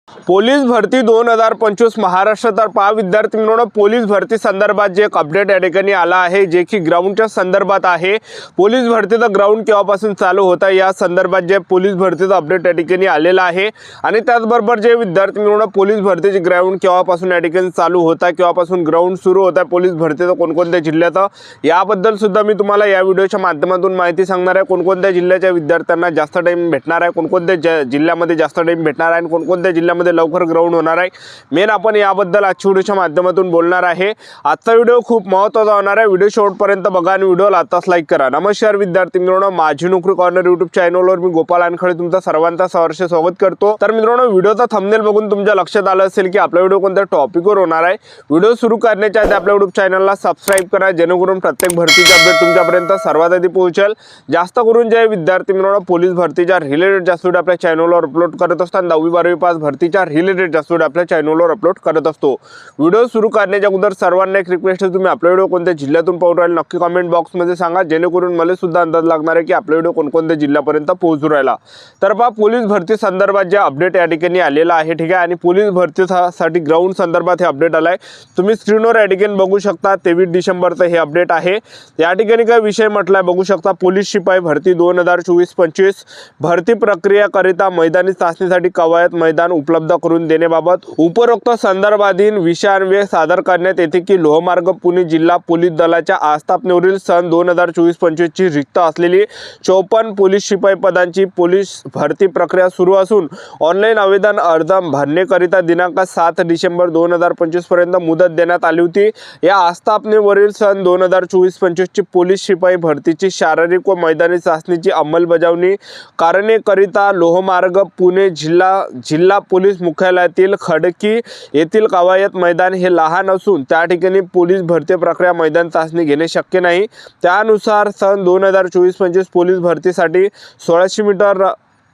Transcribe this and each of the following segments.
Police भरती 2025 महाराष्ट्र तर पहा विद्यार्थी मित्रांनो, पोलीस भरती संदर्भात जे एक अपडेट या ठिकाणी आला आहे जे की ग्राउंडच्या संदर्भात आहे। पोलीस भरतीचा ग्राउंड केव्हापासून चालू होता या संदर्भात जे पोलीस भरतीचा अपडेट या ठिकाणी आलेला आहे। आणि त्याचबरोबर जे विद्यार्थी मित्रांनो, पोलीस भरतीची ग्राउंड केव्हापासून या ठिकाणी चालू होता, केव्हापासून ग्राउंड सुरू होता पोलीस भरतीचा, कोणकोणत्या जिल्ह्यात, याबद्दल सुद्धा मी तुम्हाला या व्हिडिओच्या माध्यमातून माहिती सांगणार आहे। कोणकोणत्या जिल्ह्याच्या विद्यार्थ्यांना जास्त टाइम भेटणार आहे, कोणकोणत्या जिल्ह्यामध्ये जास्त टाइम भेटणार आहे आणि कोणकोणत्या जिल्ह्यामध्ये लवकर ग्राउंड होणार आहे, मेन आपण याबद्दल आजच्या व्हिडिओच्या माध्यमातून बोलणार आहे। आजचा व्हिडिओ खूप महत्त्वाचा होणार आहे, व्हिडिओ शेवटपर्यंत बघा आणि व्हिडिओला आताच लाईक करा। नमस्कार विद्यार्थी मित्रांनो, माझी नोकरी कॉर्नर यूट्यूब चॅनलवर मी गोपाल अनखळे तुमचं सर्वांचं सहर्ष स्वागत करतो। तर मित्रांनो, व्हिडिओचा थंबनेल बघून तुमच्या लक्षात आलं असेल की आपला व्हिडिओ कोणत्या टॉपिकवर होणार आहे। व्हिडिओ सुरू करण्याच्या आधी आपल्या यूट्यूब चॅनलला सबस्क्राइब करा, जेणेकरून प्रत्येक भरतीचे अपडेट तुमच्यापर्यंत सर्वात आधी पोहोचेल। जास्त करून जे विद्यार्थी मित्रांनो पोलीस भरतीच्या रिलेटेड जास्त व्हिडिओ आपल्या चॅनलवर अपलोड करत असतात, 10वी 12वी पास भरतीच्या रिलेटेड जास्त व्हिडिओ आपल्या चॅनलवर अपलोड करत असतो। व्हिडिओ सुरू करण्याच्या अगोदर सर्वांना एक रिक्वेस्ट आहे, तुम्ही आपला व्हिडिओ कोणत्या जिल्ह्यातून पाहून राहिले नक्की कमेंट बॉक्समध्ये सांगा, जेणेकरून मला सुद्धा अंदाज लागणार आहे की आपला व्हिडिओ कोणकोणत्या जिल्ह्यापर्यंत पोहोचू राहिला। तर पहा, पोलीस भरती संदर्भात जे अपडेट या ठिकाणी आलेला आहे, ठीक आहे, आणि पोलीस भरतीसाठी ग्राउंड संदर्भात हे अपडेट आलाय। तुम्ही स्क्रीनवर या ठिकाणी बघू शकता, 23 डिसेंबरचं हे अपडेट आहे। या ठिकाणी काय विषय म्हटलाय बघू शकता, पोलीस शिपाई भरती 2024-25 भरती प्रक्रियाकरिता मैदानी चाचणीसाठी कवायत मैदान उपलब्ध करून देण्याबाबत उपरोक्त संदर्भाधीन विषयान्वये सादर करण्यात येते की लोहमार्ग पुणे जिल्हा पोलीस दलाच्या आस्थापनेवरील सन 2024-25 ची रिक्त असलेली 54 पोलीस शिपाई पदांची पोलीस भरती प्रक्रिया सुरू असून ऑनलाईन आवेदन अर्ज भरण्याकरिता दिनांक 7 डिसेंबर 2025 पर्यंत मुदत देण्यात आली होती। या आस्थापनेवरील सन 2024-25 ची पोलीस शिपाई भरतीची शारीरिक व मैदानी चाचणीची अंमलबजावणी करण्याकरिता लोहमार्ग पुणे जिल्हा पोलीस मुख्यालयातील खडकी येथील कवायत मैदान हे लहान असून त्या ठिकाणी पोलीस भरती प्रक्रिया मैदान चाचणी घेणे शक्य नाही। त्यानुसार सन 2024-25 पोलीस भरतीसाठी 1600 मीटर,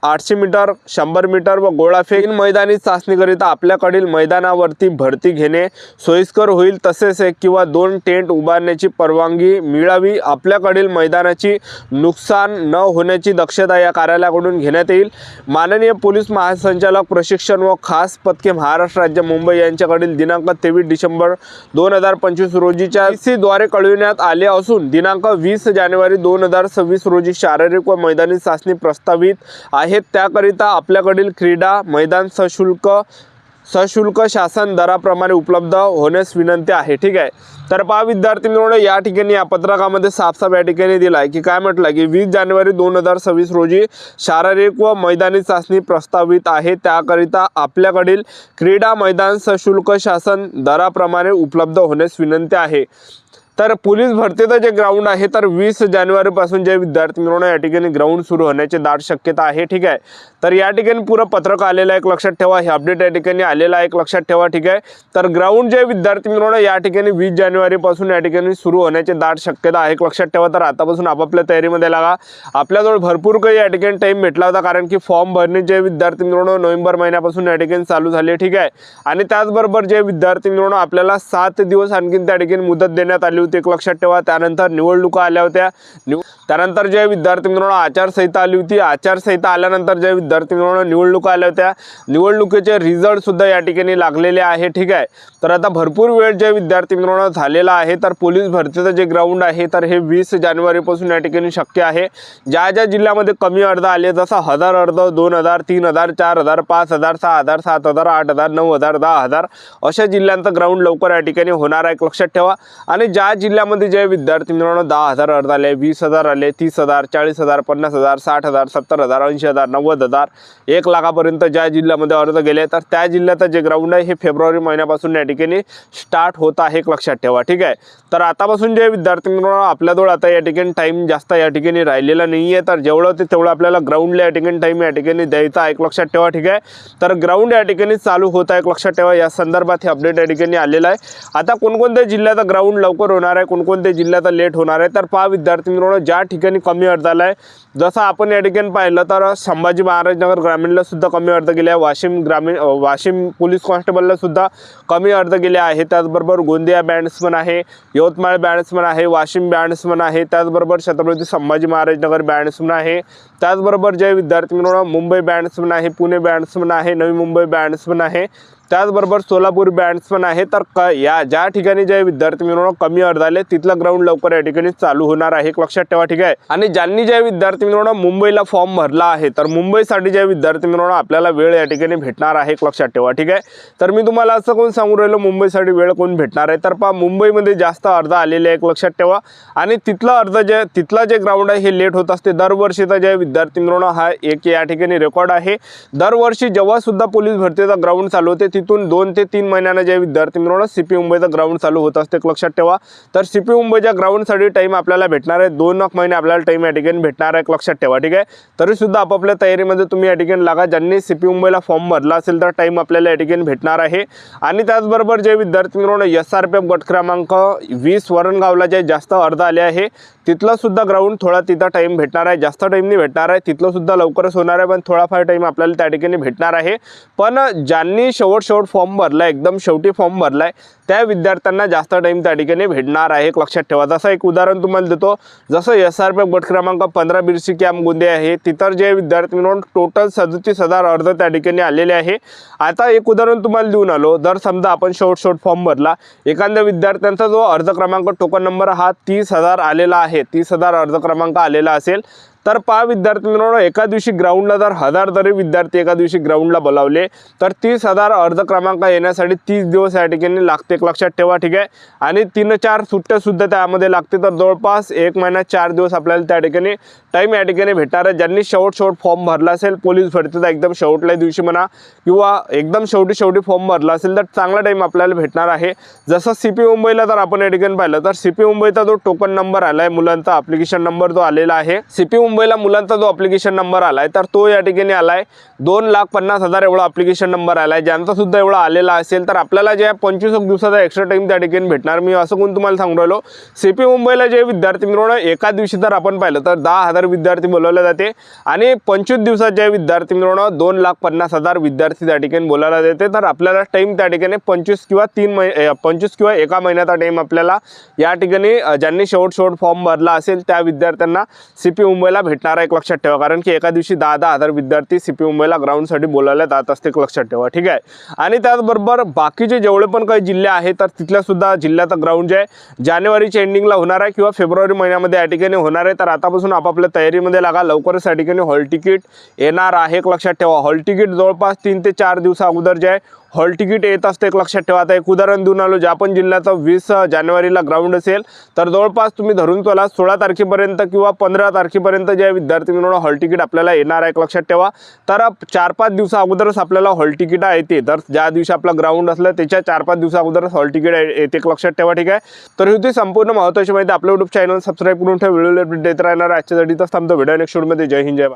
800 मीटर, 100 मीटर व गोळाफेक मैदानी चाचणीकरिता आपल्याकडील मैदानावरती भरती घेणे सोयीस्कर होईल, तसेच 1 किंवा 2 टेंट उभारण्याची परवानगी मिळावी। आपल्याकडील मैदानाची नुकसान न होण्याची दक्षता या कार्यालयाकडून घेण्यात येईल। माननीय पोलीस महासंचालक प्रशिक्षण व खास पथके महाराष्ट्र राज्य मुंबई यांच्याकडील दिनांक 23 डिसेंबर 2025 रोजीच्या CC द्वारे कळविण्यात आले असून दिनांक 20 जानेवारी 2026 रोजी शारीरिक व मैदानी चाचणी प्रस्तावित आहे। त्याकरिता आपल्याकडील क्रीडा मैदान सशुल्क शासन दराप्रमाणे उपलब्ध होण्यास विनंती आहे, ठीक आहे। तर पहा विद्यार्थी मित्रांनो, या ठिकाणी या पत्रकामध्ये साफ या ठिकाणी दिलाय की काय म्हटलं की 20 जानेवारी 2026 रोजी शारीरिक व मैदानी चाचणी प्रस्तावित आहे। त्याकरिता आपल्याकडील क्रीडा मैदान सशुल्क शासन दराप्रमाणे उपलब्ध होण्यास विनंती आहे। तर पोलीस भरतीचं जे ग्राउंड आहे तर 20 जानेवारीपासून जे विद्यार्थी मित्रांनो या ठिकाणी ग्राउंड सुरू होण्याची दाट शक्यता आहे, ठीक आहे। तर या ठिकाणी पुरं पत्रक आलेलं आहे, एक लक्षात ठेवा, हे अपडेट या ठिकाणी आलेलं आहे, एक लक्षात ठेवा, ठीक आहे। तर ग्राउंड जे विद्यार्थी मित्रांनो या ठिकाणी 20 जानेवारीपासून या ठिकाणी सुरू होण्याची दाट शक्यता आहे, एक लक्षात ठेवा। तर आतापासून आपापल्या तयारीमध्ये लागा, आपल्याजवळ भरपूर काही या ठिकाणी टाइम भेटला होता, कारण की फॉर्म भरणे जे विद्यार्थी मित्रांनो नोव्हेंबर महिन्यापासून या ठिकाणी चालू झाले, ठीक आहे। आणि त्याचबरोबर जे विद्यार्थी मित्रांनो आपल्याला 7 दिवस आणखीन त्या ठिकाणी मुदत देण्यात आली होती, एक लक्षात ठेवा। त्यानंतर निवडणुका आल्या होत्या, त्यानंतर जे विद्यार्थी मित्रांनो आचारसंहिता आली होती, आचारसंहिता आल्यानंतर जे विद्यार्थी मित्रांनो निवडणुका आल्या होत्या, निवडणुकीचे रिझल्ट सुद्धा या ठिकाणी लागलेले आहे, ठीक आहे। तर आता भरपूर वेळ जे विद्यार्थी मित्रांनो झालेला आहे। तर पोलीस भरतीचं जे ग्राउंड आहे तर हे 20 जानेवारीपासून या ठिकाणी शक्य आहे। ज्या जिल्ह्यामध्ये कमी अर्ज आले, जसं 1000 अर्ज, 2000, 3000, 4000, 5000, 6000, 7000, 8000, 9000, 10000 अशा जिल्ह्यांचं ग्राउंड लवकर या ठिकाणी होणार आहे, एक लक्षात ठेवा। आणि ज्या जिल्ह्यामध्ये जे विद्यार्थी मित्रांनो 10,000 अर्ज आले, 20,000 आले, 30,000, 40,000, 50,000, 60,000, 70,000, 80,000, 90,000, 1 लाखापर्यंत ज्या जिल्ह्यामध्ये अर्ज गेले तर त्या जिल्ह्याचं जे ग्राउंड आहे हे फेब्रुवारी महिन्यापासून या ठिकाणी स्टार्ट होत आहे, एक लक्षात ठेवा, ठीक आहे। तर आतापासून जे विद्यार्थी मित्रांनो आपल्याजवळ आता या ठिकाणी टाइम जास्त या ठिकाणी राहिलेला नाहीये, तर जेवढं होते तेवढं आपल्याला ग्राउंडला या ठिकाणी टाइम या ठिकाणी द्यायचा आहे, एक लक्षात ठेवा, ठीक आहे। तर ग्राउंड या ठिकाणी चालू होत आहे, एक लक्षात ठेवा, या संदर्भात हे अपडेट या ठिकाणी आलेलं आहे। आता कोणकोणत्या जिल्ह्याचा ग्राउंड लवकर होणार आहे, कोणकोणत्या जिल्ह्यात लेट होणार आहे, तर पहा विद्यार्थी मित्रांनो ज्या ठिकाणी कमी अर्ज आला आहे, जसं आपण या ठिकाणी पाहिलं तर संभाजी महाराजनगर ग्रामीणला सुद्धा कमी अर्ज गेले आहे, वाशिम पोलीस कॉन्स्टेबलला सुद्धा कमी अर्ज गेले आहे। त्याचबरोबर गोंदिया बॅट्समन आहे, यवतमाळ बॅट्समन आहे, वाशिम बॅट्समन आहे, त्याचबरोबर छत्रपती संभाजी महाराजनगर बॅट्समन आहे, त्याचबरोबर जे विद्यार्थी मित्रांनो मुंबई बँड्समन आहे, पुणे बँड्समन आहे, नवी मुंबई बँड्समन आहे, त्याचबरोबर सोलापूर बँड्समन आहे। तर या ज्या ठिकाणी जे विद्यार्थी मित्रांनो कमी अर्ज आले तिथलं ग्राउंड लवकर या ठिकाणी चालू होणार आहे, लक्षात ठेवा, ठीक आहे। आणि ज्यांनी जे विद्यार्थी मित्रांनो मुंबईला फॉर्म भरला आहे तर मुंबईसाठी जे विद्यार्थी मित्रांनो आपल्याला वेळ या ठिकाणी भेटणार आहे, लक्षात ठेवा, ठीक आहे। तर मी तुम्हाला असं कोण सांगू राहिलो मुंबईसाठी वेळ कोण भेटणार आहे, तर पहा मुंबईमध्ये जास्त अर्ज आलेले आहे, लक्षात ठेवा। आणि तिथला जे ग्राउंड आहे हे लेट होत असते दरवर्षीचा जे विद्यार्थी मित्रांनो हा एक या ठिकाणी रेकॉर्ड आहे। दरवर्षी जेव्हा सुद्धा पोलीस भरतीचा ग्राउंड चालू होते तिथून 2 ते 3 महिन्यांना जे विद्यार्थी मित्रांनो सीपी मुंबईचा ग्राउंड चालू होत असते, लक्षात ठेवा। तर सीपी मुंबईच्या ग्राउंडसाठी टाइम आपल्याला भेटणार आहे 2 महिने आपल्याला टाइम या ठिकाणी भेटणार आहे, लक्षात ठेवा, ठीक आहे। तरी सुद्धा आपापल्या तयारीमध्ये तुम्ही या ठिकाणी लागा। ज्यांनी सीपी मुंबईला फॉर्म भरला असेल तर टाइम आपल्याला या ठिकाणी भेटणार आहे। आणि त्याचबरोबर जे विद्यार्थी मित्रांनो SRPF गट क्रमांक 20 वरणगावला जे जास्त अर्ज आले आहे तिथलं सुद्धा ग्राउंड थोडा तिथं टाइम भेटणार आहे, जास्त टाइम नाही भेटणार आहे, तिथलं सुद्धा लवकरच होणार आहे, पण थोडाफार टाइम आपल्याला त्या ठिकाणी भेटणार आहे। पण ज्यांनी शेवट फॉर्म भरलाय, एकदम शेवटी फॉर्म भरलाय त्या विद्यार्थ्यांना जास्त टाइम त्या ठिकाणी भेटणार आहे, लक्षात ठेवा। जसं एक उदाहरण तुम्हाला देतो, जसं SRPF गट क्रमांक 15 बिरसी कॅम्प गोंदिया आहे तिथं जे विद्यार्थी मित्रांनो टोटल 37,000 अर्ज त्या ठिकाणी आलेले आहे। आता एक उदाहरण तुम्हाला देऊन आलो, जर समजा आपण शेवट फॉर्म भरला, एखाद्या विद्यार्थ्यांचा जो अर्ज क्रमांक टोकन नंबर हा 30,000 आलेला आहे, 30,000 अर्ज क्रमांक आलेला असेल तर पहा विद्यार्थी मित्रांनो एका दिवशी ग्राउंडला जर 1000 जरी विद्यार्थी एका दिवशी ग्राउंडला बोलावले तर 30,000 अर्ज क्रमांक येण्यासाठी 30 दिवस या ठिकाणी लागते, लक्षात ठेवा, ठीक आहे। आणि 3-4 सुट्ट्या सुद्धा त्यामध्ये लागते, तर जवळपास 1 महिना 4 दिवस आपल्याला त्या ठिकाणी टाइम या ठिकाणी भेटणार आहे। ज्यांनी शेवट फॉर्म भरला असेल पोलीस भरतीचा एकदम शेवटल्या दिवशी म्हणा किंवा एकदम शेवटी फॉर्म भरला असेल तर चांगला टाइम आपल्याला भेटणार आहे। जसं सीपी मुंबईला जर आपण या ठिकाणी पाहिलं तर सीपी मुंबईचा जो टोकन नंबर आलाय, मुलांचा ॲप्लिकेशन नंबर जो आलेला आहे, सीपी मुंबईला मुलांचा जो ॲप्लिकेशन नंबर आलाय तर तो या ठिकाणी आलाय 2,50,000 एवढा ॲप्लिकेशन नंबर आलाय। ज्यांचा सुद्धा एवढा आलेला असेल तर आपल्याला जे 25 दिवसाचा एक्स्ट्रा टाइम त्या ठिकाणी भेटणार। मी असं कोण तुम्हाला सांगू राहिलो, सीपी मुंबईला जे विद्यार्थी मित्रांनो एका दिवशी जर आपण पाहिलं तर 10,000 विद्यार्थी बोलावले जाते आणि 25 दिवसात जे विद्यार्थी मित्रांनो 2,50,000 विद्यार्थी त्या ठिकाणी बोलायला देते। तर आपल्याला टाइम त्या ठिकाणी 25 किंवा 1 महिन्याचा टाइम आपल्याला या ठिकाणी ज्यांनी शेवट फॉर्म भरला असेल त्या विद्यार्थ्यांना सीपी मुंबईला भेटणार आहे, लक्षात ठेवा। कारण की एका दिवशी 10,000 विद्यार्थी सीपी मुंबईला ग्राउंडसाठी बोलायला जात असते, लक्षात ठेवा, ठीक आहे। आणि त्याचबरोबर बाकीचे जेवढे पण काही जिल्हे आहेत तर तिथल्या सुद्धा जिल्ह्याचा ग्राउंड जे आहे जानेवारीच्या एंडिंगला होणार आहे किंवा फेब्रुवारी महिन्यामध्ये या ठिकाणी होणार आहे। तर आतापासून आपापल्या तयारीमध्ये लागा, लवकरच या ठिकाणी हॉल तिकीट येणार आहे, लक्षात ठेवा। हॉल तिकीट जवळपास 3 ते 4 दिवस अगोदर जे आहे हॉल तिकीट येत असते, लक्षात ठेवा। आता एक उदाहरण देऊन आलो, ज्या पण जिल्ह्याचा 20 जानेवारीला ग्राउंड असेल तर जवळपास तुम्ही धरून चला 16 तारखेपर्यंत किंवा 15 तारखेपर्यंत जे विद्यार्थी मित्रांनो हॉल तिकीट आपल्याला येणार आहे, लक्षात ठेवा। तर 4-5 दिवसा अगोदरच आपल्याला हॉल तिकीट येते, तर ज्या दिवशी आपला ग्राउंड असलं त्याच्या 4-5 दिवसा अगोदरच हॉल तिकीट येते, लक्षात ठेवा, ठीक आहे। तर होती संपूर्ण महत्त्वाची माहिती आपल्या YouTube चॅनल सबस्क्राईब करून ठेवा, व्हिडिओ अपडेट देत राहणार। आजच्यासाठी तर थांबतो, व्हिडिओ नेक्स्ट व्हिडिओमध्ये। जय हिंद, जय भारत।